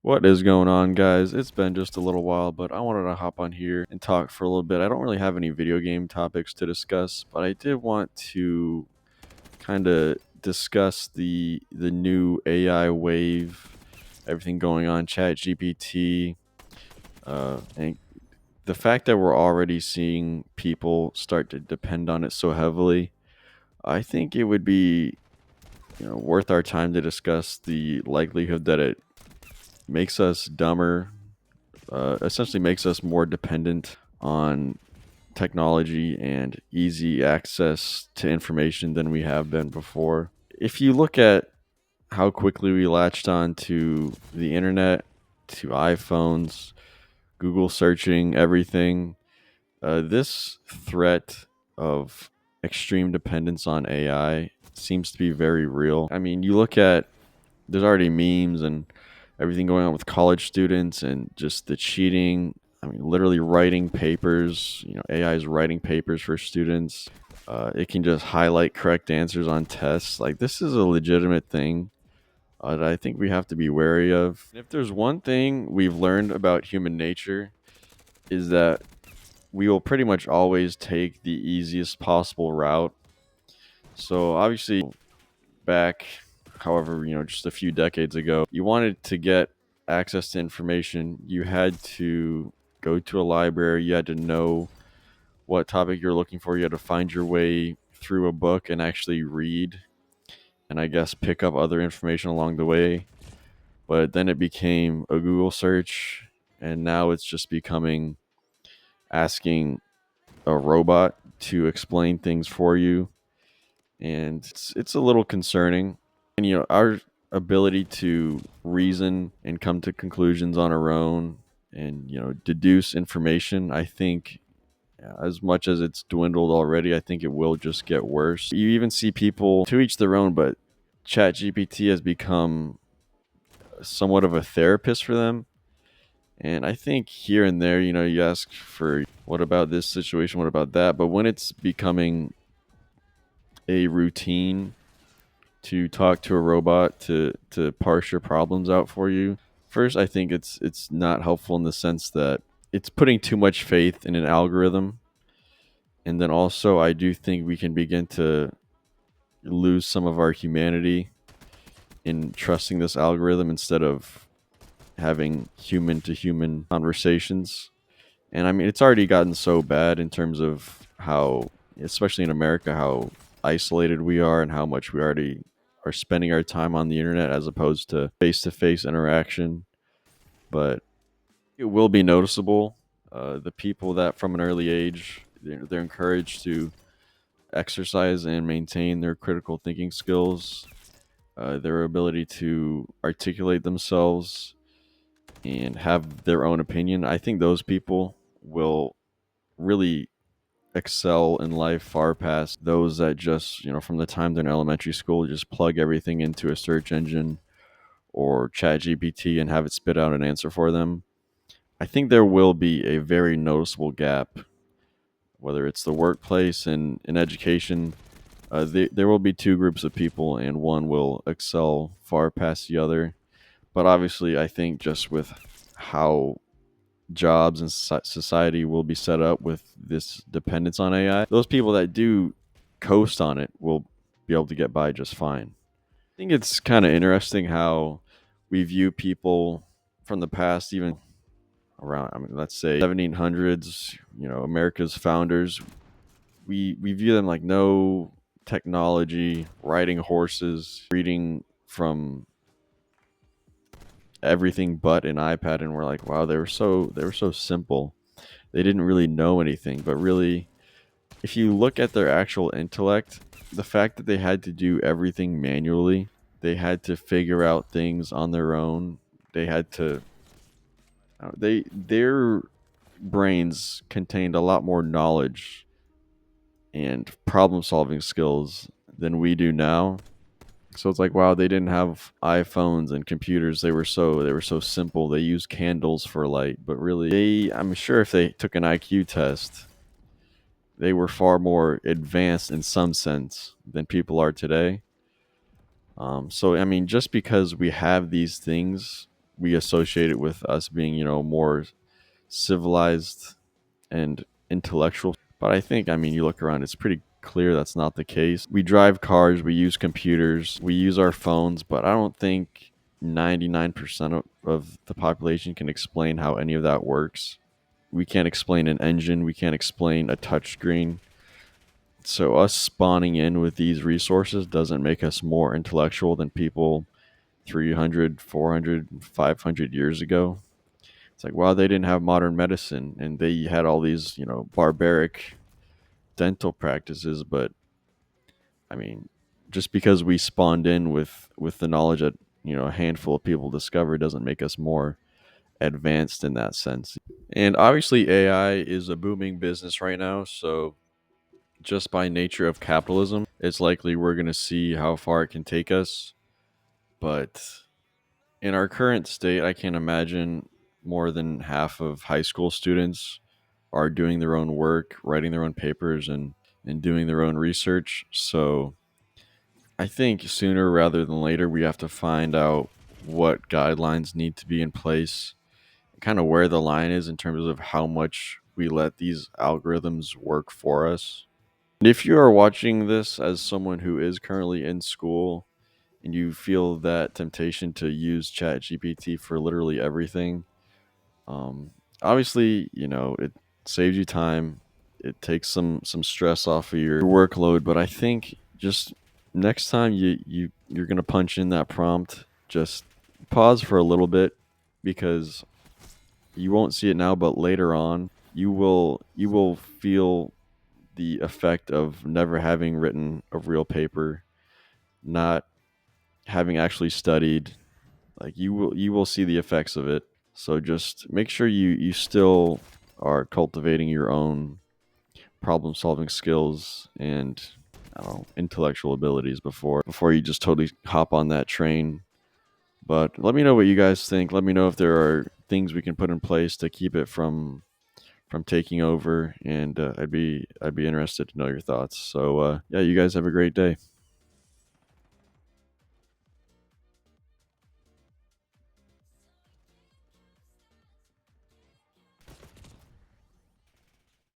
What is going on, guys? It's been just a little while, but I wanted to hop on here and talk for a little bit. I don't really have any video game topics to discuss, but I did want to kind of discuss the new AI wave, everything going on, Chat GPT, and the fact that we're already seeing people start to depend on it so heavily. I think it would be worth our time to discuss the likelihood that it makes us dumber, essentially makes us more dependent on technology and easy access to information than we have been before. If you look at how quickly we latched on to the internet, to iPhones, Google searching everything, this threat of extreme dependence on AI seems to be very real. I mean, you look at there's already memes and everything going on with college students and just the cheating. I mean, literally writing papers. AI is writing papers for students. It can just highlight correct answers on tests. Like, this is a legitimate thing that I think we have to be wary of. If there's one thing we've learned about human nature, is that we will pretty much always take the easiest possible route. So obviously, back, however, just a few decades ago, you wanted to get access to information, you had to go to a library, you had to know what topic you're looking for, you had to find your way through a book and actually read and I guess pick up other information along the way. But then it became a Google search, and now it's just becoming asking a robot to explain things for you, and it's a little concerning. And our ability to reason and come to conclusions on our own and deduce information, I think, as much as it's dwindled already, I think it will just get worse. You even see people, to each their own, but ChatGPT has become somewhat of a therapist for them. And I think here and there, you ask for what about this situation, what about that, but when it's becoming a routine to talk to a robot to parse your problems out for you. First, I think it's not helpful in the sense that it's putting too much faith in an algorithm, and then also I do think we can begin to lose some of our humanity in trusting this algorithm instead of having human to human conversations. And I mean, it's already gotten so bad in terms of how, especially in America, how isolated we are and how much we already are spending our time on the internet as opposed to face interaction. But it will be noticeable. The people that from an early age, they're encouraged to exercise and maintain their critical thinking skills, their ability to articulate themselves and have their own opinion. I think those people will really excel in life far past those that just, from the time they're in elementary school, just plug everything into a search engine or chat GPT and have it spit out an answer for them. I think there will be a very noticeable gap, whether it's the workplace and in education. There will be two groups of people, and one will excel far past the other. But obviously, I think just with how jobs and society will be set up with this dependence on AI, those people that do coast on it will be able to get by just fine. I think it's kind of interesting how we view people from the past, even around, I mean, let's say 1700s, America's founders, we view them like no technology, riding horses, reading from everything but an iPad, and we're like, wow, they were so simple. They didn't really know anything, but really, if you look at their actual intellect, the fact that they had to do everything manually, they had to figure out things on their own. They had to their brains contained a lot more knowledge and problem solving skills than we do now. So it's like, wow, they didn't have iPhones and computers. They were so simple. They used candles for light, but really, I'm sure if they took an IQ test, they were far more advanced in some sense than people are today. So I mean, just because we have these things we associate it with us being, more civilized and intellectual. But I think, I mean, you look around, it's pretty clear that's not the case. We drive cars, we use computers, we use our phones, but I don't think 99% of the population can explain how any of that works. We can't explain an engine, we can't explain a touchscreen. So us spawning in with these resources doesn't make us more intellectual than people 300, 400, 500 years ago. It's like, wow, they didn't have modern medicine and they had all these, barbaric dental practices, but I mean, just because we spawned in with the knowledge that, a handful of people discovered doesn't make us more advanced in that sense. And obviously AI is a booming business right now, so just by nature of capitalism, it's likely we're going to see how far it can take us. But in our current state, I can't imagine more than half of high school students are doing their own work, writing their own papers, and doing their own research. So I think sooner rather than later, we have to find out what guidelines need to be in place, kind of where the line is in terms of how much we let these algorithms work for us. And if you are watching this as someone who is currently in school and you feel that temptation to use ChatGPT for literally everything, um, obviously, it saves you time. It takes some stress off of your workload. But I think just next time you're gonna punch in that prompt, just pause for a little bit because you won't see it now, but later on you will feel the effect of never having written a real paper, not having actually studied. Like you will see the effects of it. So just make sure you still are cultivating your own problem solving skills and, I don't know, intellectual abilities before you just totally hop on that train. But let me know what you guys think. Let me know if there are things we can put in place to keep it from taking over, and I'd be interested to know your thoughts. So yeah, you guys have a great day.